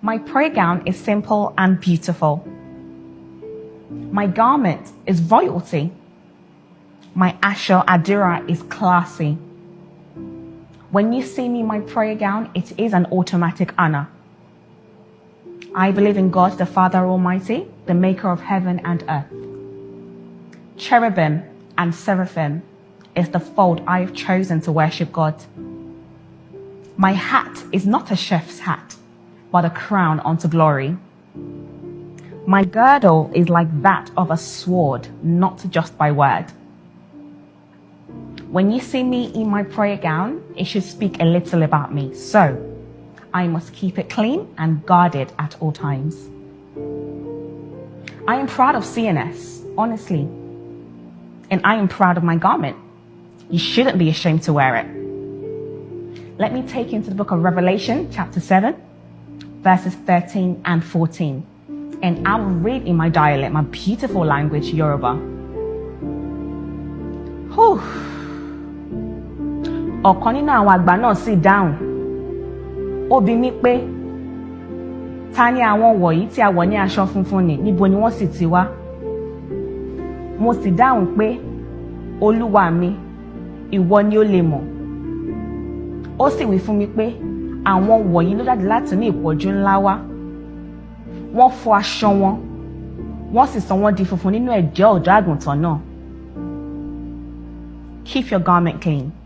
My prayer gown is simple and beautiful. My garment is royalty. My Adura is classy. When you see me in my prayer gown, it is an automatic honor. I believe in God, the Father Almighty, the maker of heaven and earth. Cherubim and seraphim is the fold I have chosen to worship God. My hat is not a chef's hat, but a crown unto glory. My girdle is like that of a sword, not just by word. When you see me in my prayer gown, it should speak a little about me. So, I must keep it clean and guarded at all times. I am proud of CNS, honestly. And I am proud of my garment. You shouldn't be ashamed to wear it. Let me take you into the book of Revelation, chapter 7, verses 13 and 14. And I will read in my dialect, my beautiful language, Yoruba. Ọ̀kan nínú àwọn àgbà náà sì dáhùn. Ó bi mí pé, ta ni àwọn wọ̀nyí tí a wọ̀ ní aṣọ funfun nì, níbo ni wọ́n sì ti wá? Mo sì dáhùn pé, Olúwa mi, ìwọ ni ó lè mọ̀. Ó sì wí fún mi pé, àwọn wọ̀nyí ló jáde láti ní ìpọ́njú ńlá wá. Wọ́n fọ aṣọ wọn, wọ́n sì sọ wọ́n di funfun nínú ẹ̀jẹ̀ ọ̀dọ́ àgùntàn náà. Keep your garment clean.